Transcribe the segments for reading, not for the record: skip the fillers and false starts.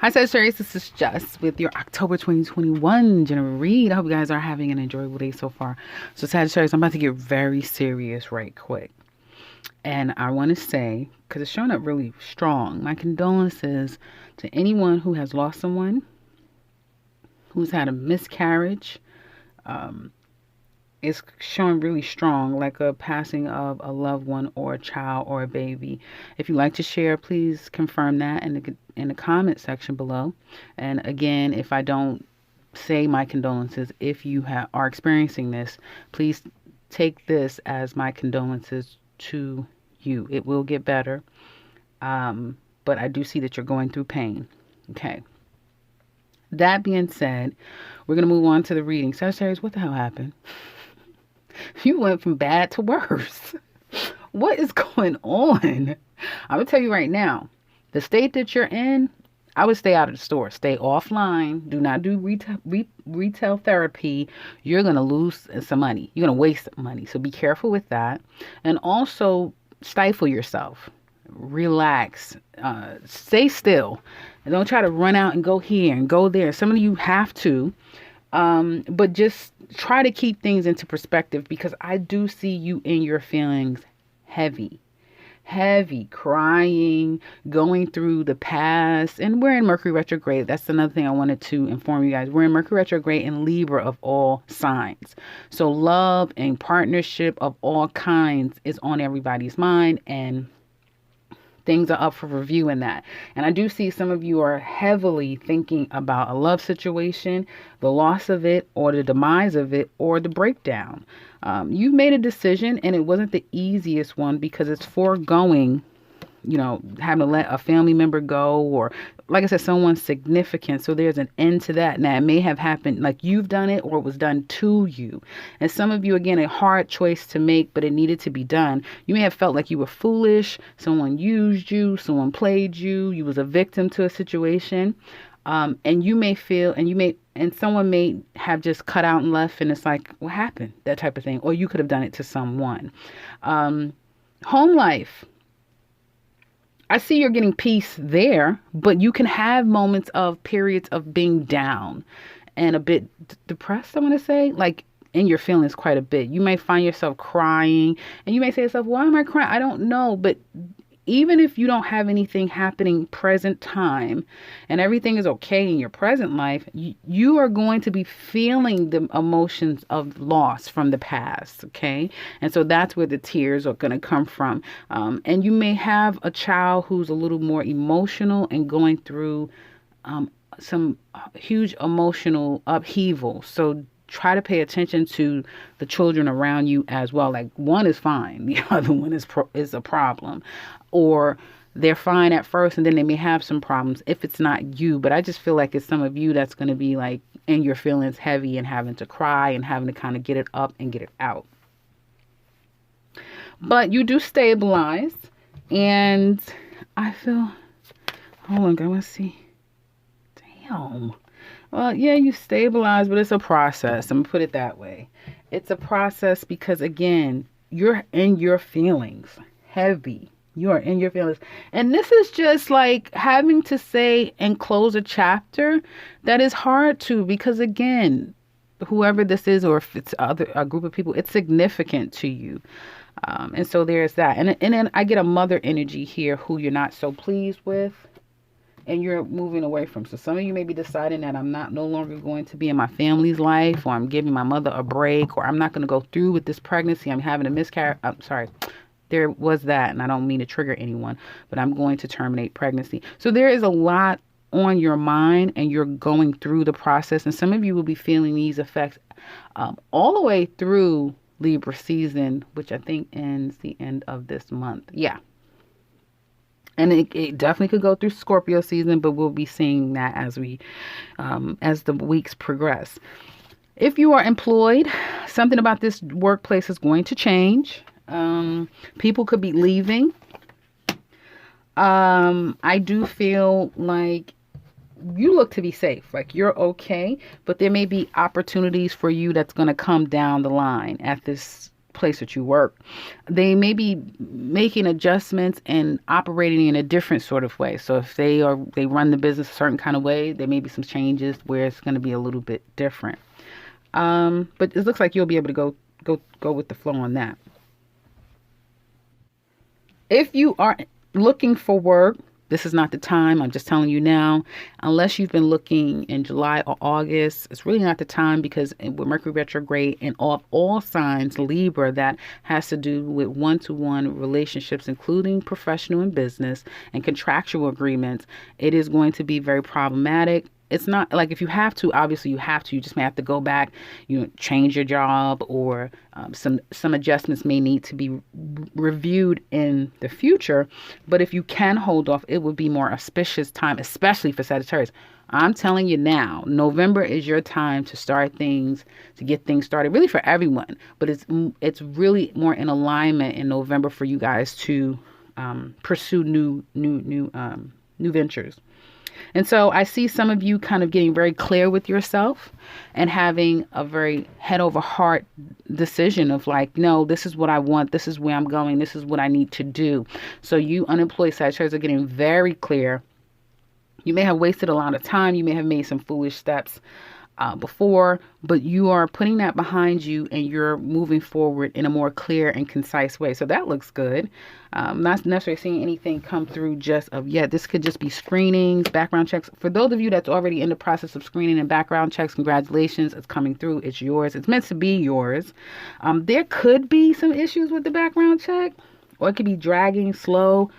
Hi Sagittarius, this is Jess with your October 2021 general read. I hope you guys are having an enjoyable day so far. So Sagittarius, I'm about to get very serious right quick. And I want to say, because it's showing up really strong, my condolences to anyone who has lost someone, who's had a miscarriage. It's showing really strong, like a passing of a loved one or a child or a baby. If you'd like to share, please confirm that in the comment section below. And again, if I don't say my condolences, if you are experiencing this, please take this as my condolences to you. It will get better, but I do see that you're going through pain. Okay. That being said, we're going to move on to the reading. Sagittarius, what the hell happened? You went from bad to worse. What is going on? I'm going to tell you right now, the state that you're in, I would stay out of the store. Stay offline. Do not do retail therapy. You're going to lose some money. You're going to waste money. So be careful with that. And also stifle yourself. Relax. Stay still. And don't try to run out and go here and go there. Some of you have to. But just try to keep things into perspective, because I do see you in your feelings heavy, crying, going through the past. And we're in Mercury retrograde. That's another thing I wanted to inform you guys. We're in Mercury retrograde in Libra of all signs. So love and partnership of all kinds is on everybody's mind, and things are up for review in that. And I do see some of you are heavily thinking about a love situation, the loss of it, or the demise of it, or the breakdown. You've made a decision, and it wasn't the easiest one, because it's foregoing, having to let a family member go, or like I said, someone significant. So there's an end to that. Now, it may have happened like you've done it, or it was done to you. And some of you, again, a hard choice to make, but it needed to be done. You may have felt like you were foolish. Someone used you. Someone played you. You was a victim to a situation. And you may feel, and someone may have just cut out and left, and it's like, what happened? That type of thing. Or you could have done it to someone. Home life. I see you're getting peace there, but you can have moments of periods of being down and a bit depressed, I want to say, like in your feelings quite a bit. You may find yourself crying, and you may say to yourself, why am I crying? I don't know. But even if you don't have anything happening present time and everything is okay in your present life, you are going to be feeling the emotions of loss from the past. Okay. And so that's where the tears are going to come from. And you may have a child who's a little more emotional and going through some huge emotional upheaval. So try to pay attention to the children around you as well. Like, one is fine, the other one is a problem, or they're fine at first and then they may have some problems if it's not you. But I just feel like it's some of you that's going to be like in your feelings heavy and having to cry and having to kind of get it up and get it out. But you do stabilize, and I feel, hold on, I want to see. Damn. Well, yeah, you stabilize, but it's a process. I'm going to put it that way. It's a process because, again, you're in your feelings heavy. You are in your feelings. And this is just like having to say and close a chapter that is hard to, because, again, whoever this is, or if it's a group of people, it's significant to you. And so there's that. And then I get a mother energy here who you're not so pleased with, and you're moving away from. So some of you may be deciding that I'm no longer going to be in my family's life, or I'm giving my mother a break, or I'm not going to go through with this pregnancy. I'm having a miscarriage. I'm sorry. There was that, and I don't mean to trigger anyone, but I'm going to terminate pregnancy. So there is a lot on your mind, and you're going through the process. And some of you will be feeling these effects all the way through Libra season, which I think ends the end of this month. Yeah. And it definitely could go through Scorpio season, but we'll be seeing that as as the weeks progress. If you are employed, something about this workplace is going to change. People could be leaving. I do feel like you look to be safe, like you're okay, but there may be opportunities for you that's going to come down the line at this place that you work, they may be making adjustments and operating in a different sort of way. So if they run the business a certain kind of way, there may be some changes where it's going to be a little bit different. But it looks like you'll be able to go with the flow on that. If you are looking for work, this is not the time. I'm just telling you now. Unless you've been looking in July or August, it's really not the time, because with Mercury retrograde and all signs, Libra, that has to do with one-to-one relationships, including professional and business and contractual agreements, it is going to be very problematic. It's not like if you have to, obviously you have to. You just may have to go back, change your job, or some adjustments may need to be reviewed in the future. But if you can hold off, it would be more auspicious time, especially for Sagittarius. I'm telling you now, November is your time to start things, to get things started, really for everyone. But it's really more in alignment in November for you guys to pursue new ventures. And so I see some of you kind of getting very clear with yourself and having a very head over heart decision of like, no, this is what I want. This is where I'm going. This is what I need to do. So you unemployed Sagittarius are getting very clear. You may have wasted a lot of time. You may have made some foolish steps before, but you are putting that behind you and you're moving forward in a more clear and concise way. So that looks good. Not necessarily seeing anything come through just of yet. This could just be screenings, background checks. For those of you that's already in the process of screening and background checks, congratulations. It's coming through. It's yours. It's meant to be yours. There could be some issues with the background check, or it could be dragging, slow.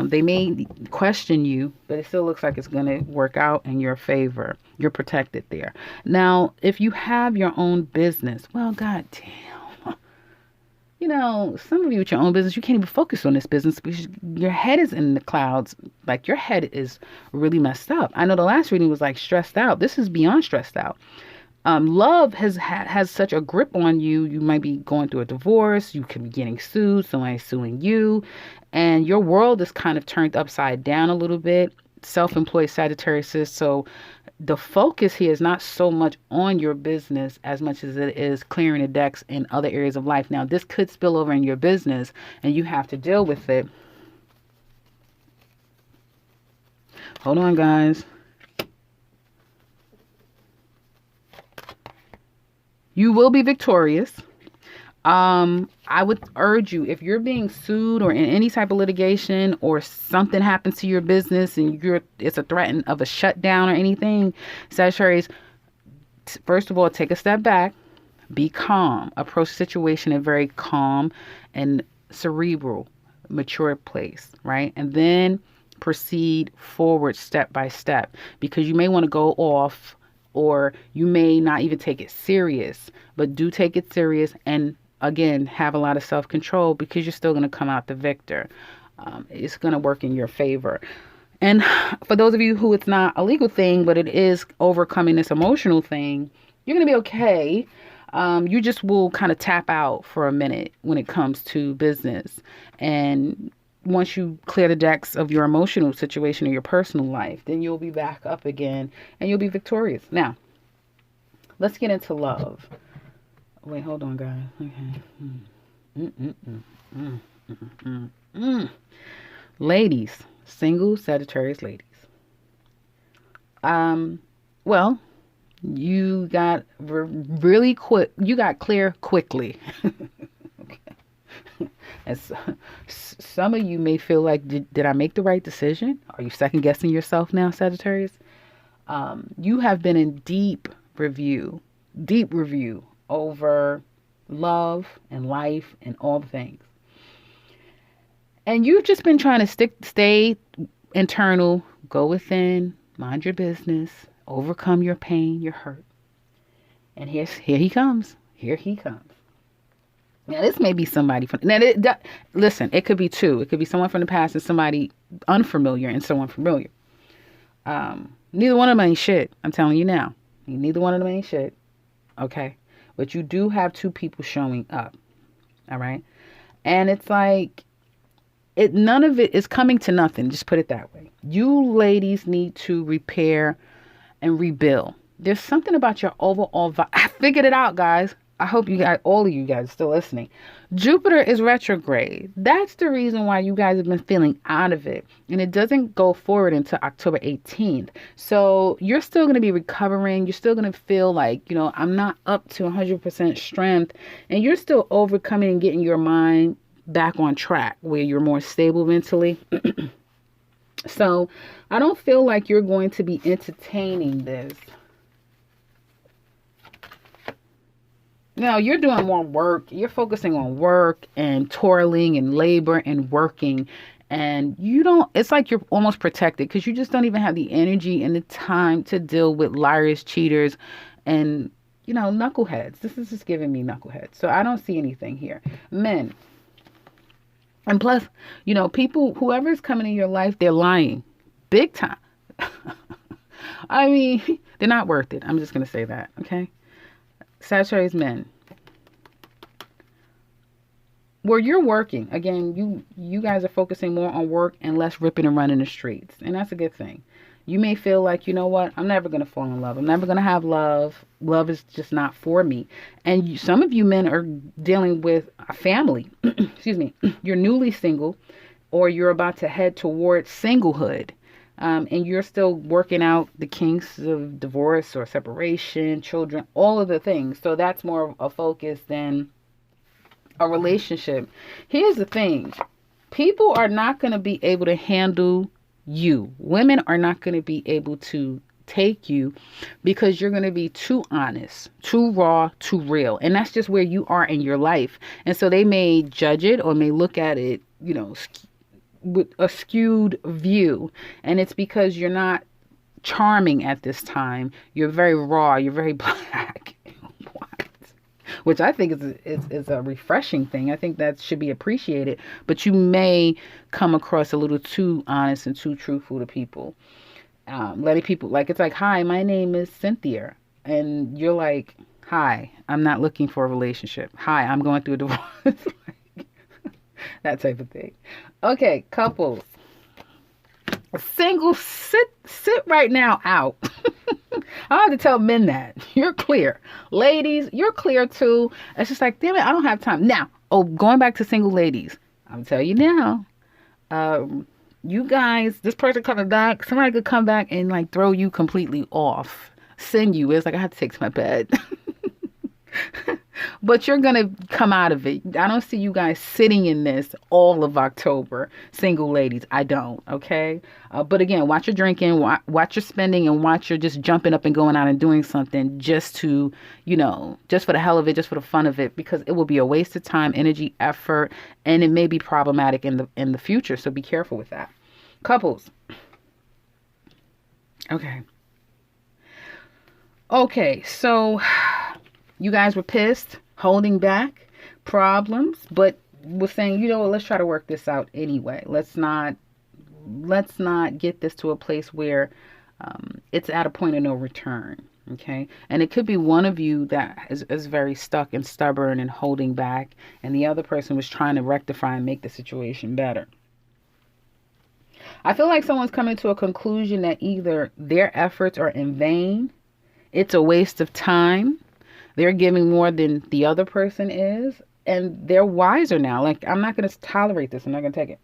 They may question you, but it still looks like it's going to work out in your favor. You're protected there. Now, if you have your own business, well, goddamn. Some of you with your own business, you can't even focus on this business because your head is in the clouds. Like, your head is really messed up. I know the last reading was like stressed out. This is beyond stressed out. Love has such a grip on you. You might be going through a divorce. You could be getting sued. Somebody's suing you. And your world is kind of turned upside down a little bit. Self-employed Sagittarius. So the focus here is not so much on your business as much as it is clearing the decks in other areas of life. Now, this could spill over in your business and you have to deal with it. Hold on, guys. You will be victorious. I would urge you, if you're being sued or in any type of litigation or something happens to your business and it's a threat of a shutdown or anything, Sagittarius, first of all, take a step back, be calm, approach the situation in a very calm and cerebral, mature place, right? And then proceed forward step by step, because you may want to go off, or you may not even take it serious, but do take it serious. And again, have a lot of self-control, because you're still going to come out the victor. It's going to work in your favor. And for those of you who it's not a legal thing, but it is overcoming this emotional thing, you're going to be okay. You just will kind of tap out for a minute when it comes to business. And once you clear the decks of your emotional situation or your personal life, then you'll be back up again and you'll be victorious. Now, let's get into love. Wait, hold on, guys. Okay. Ladies, single Sagittarius ladies. Well, you got really quick. You got clear quickly. Okay. And some of you may feel like, did I make the right decision? Are you second guessing yourself now, Sagittarius? You have been in deep review over love and life and all the things. And you've just been trying to stay internal, go within, mind your business, overcome your pain, your hurt. And here he comes. Here he comes. Now, this may be somebody from... listen, it could be two. It could be someone from the past and somebody unfamiliar and someone familiar. Neither one of them ain't shit. I'm telling you now. Neither one of them ain't shit. Okay? But you do have two people showing up. All right? And it's like... none of it is coming to nothing. Just put it that way. You ladies need to repair and rebuild. There's something about your overall vibe. I figured it out, guys. I hope you guys, all of you guys, still listening. Jupiter is retrograde. That's the reason why you guys have been feeling out of it. And it doesn't go forward until October 18th. So you're still going to be recovering. You're still going to feel like, I'm not up to 100% strength. And you're still overcoming and getting your mind back on track where you're more stable mentally. So I don't feel like you're going to be entertaining this. Now, you're doing more work. You're focusing on work and toiling and labor and working. And it's like you're almost protected because you just don't even have the energy and the time to deal with liars, cheaters, and, knuckleheads. This is just giving me knuckleheads. So I don't see anything here. Men. And plus, people, whoever's coming in your life, they're lying. Big time. I mean, they're not worth it. I'm just going to say that, okay? Sagittarius men. Where you're working, again, you guys are focusing more on work and less ripping and running the streets. And that's a good thing. You may feel like, you know what, I'm never going to fall in love. I'm never going to have love. Love is just not for me. And some of you men are dealing with a family. Excuse me. You're newly single or you're about to head towards singlehood. And you're still working out the kinks of divorce or separation, children, all of the things. So that's more of a focus than a relationship. Here's the thing. People are not going to be able to handle you. Women are not going to be able to take you because you're going to be too honest, too raw, too real. And that's just where you are in your life. And so they may judge it or may look at it, with a skewed view. And it's because you're not charming at this time. You're very raw. You're very black. What? Which I think is a refreshing thing. I think that should be appreciated. But you may come across a little too honest and too truthful to people. Letting people, it's like, hi, my name is Cynthia. And you're like, hi, I'm not looking for a relationship. Hi, I'm going through a divorce. That type of thing. Okay, couples. Single, sit right now out. I have to tell men that. You're clear. Ladies, you're clear too. It's just like, damn it, I don't have time. Now, going back to single ladies. I'm telling you now. You guys, this person coming back, somebody could come back and throw you completely off. Send you. It's like, I have to take to my bed. But you're going to come out of it. I don't see you guys sitting in this all of October. Single ladies, I don't, okay? But again, watch your drinking, watch your spending, and watch your just jumping up and going out and doing something just to, just for the hell of it, just for the fun of it, because it will be a waste of time, energy, effort, and it may be problematic in the future. So be careful with that. Couples. Okay, so you guys were pissed, holding back, problems, but was saying, let's try to work this out anyway. Let's not get this to a place where it's at a point of no return. Okay. And it could be one of you that is very stuck and stubborn and holding back, and the other person was trying to rectify and make the situation better. I feel like someone's coming to a conclusion that either their efforts are in vain, it's a waste of time, they're giving more than the other person is, and they're wiser now. I'm not going to tolerate this. I'm not going to take it.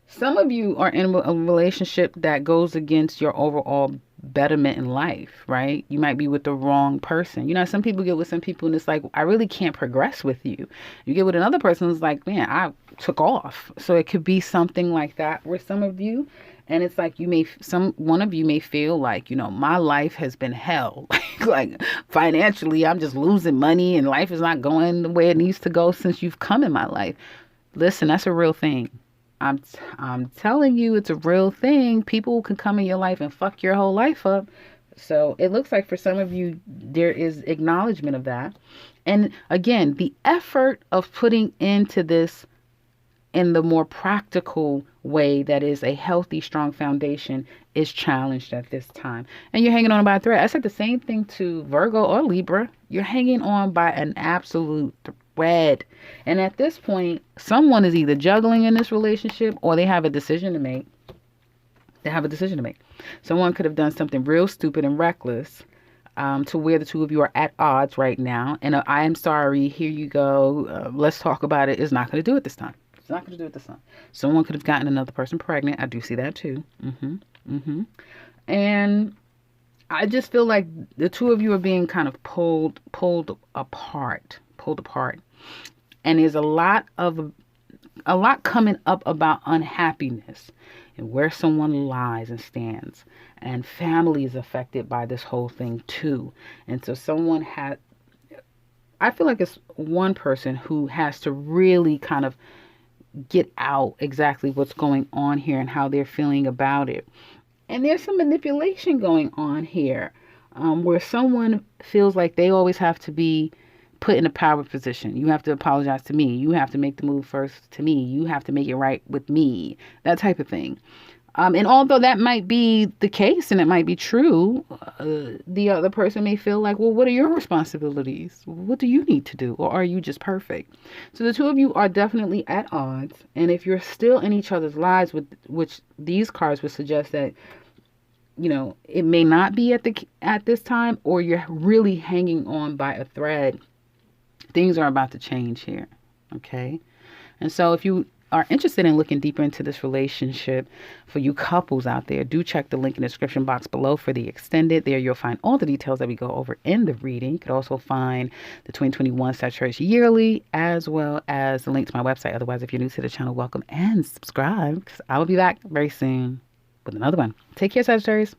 Some of you are in a relationship that goes against your overall betterment in life, right? You might be with the wrong person. Some people get with some people and it's like, I really can't progress with you. You get with another person who's like, man, I took off. So it could be something like that with some of you. And it's like one of you may feel like, my life has been hell. Like financially, I'm just losing money and life is not going the way it needs to go since you've come in my life. Listen, that's a real thing. I'm telling you, it's a real thing. People can come in your life and fuck your whole life up. So it looks like for some of you, there is acknowledgement of that. And again, the effort of putting into this in the more practical way that is a healthy, strong foundation is challenged at this time. And you're hanging on by a thread. I said the same thing to Virgo or Libra. You're hanging on by an absolute thread. And at this point, someone is either juggling in this relationship or they have a decision to make. Someone could have done something real stupid and reckless to where the two of you are at odds right now. And I am sorry, here you go. Let's talk about it. It's not going to do it this time. It's not going to do it this time. Someone could have gotten another person pregnant. I do see that too. And I just feel like the two of you are being kind of pulled apart. And there's a lot coming up about unhappiness and where someone lies and stands. And family is affected by this whole thing too. And so I feel like it's one person who has to really kind of get out exactly what's going on here and how they're feeling about it. And there's some manipulation going on here, where someone feels like they always have to be put in a power position. You have to apologize to me. You have to make the move first to me. You have to make it right with me. That type of thing. And although that might be the case and it might be true, the other person may feel like, well, what are your responsibilities? What do you need to do? Or are you just perfect? So the two of you are definitely at odds. And if you're still in each other's lives, which these cards would suggest that, it may not be at this time, or you're really hanging on by a thread, things are about to change here. Okay. And so if you are interested in looking deeper into this relationship, for you couples out there, do check the link in the description box below for the extended. There you'll find all the details that we go over in the reading. You could also find the 2021 Sagittarius yearly, as well as the link to my website. Otherwise, if you're new to the channel, welcome and subscribe, because I will be back very soon with another one. Take care, Sagittarius.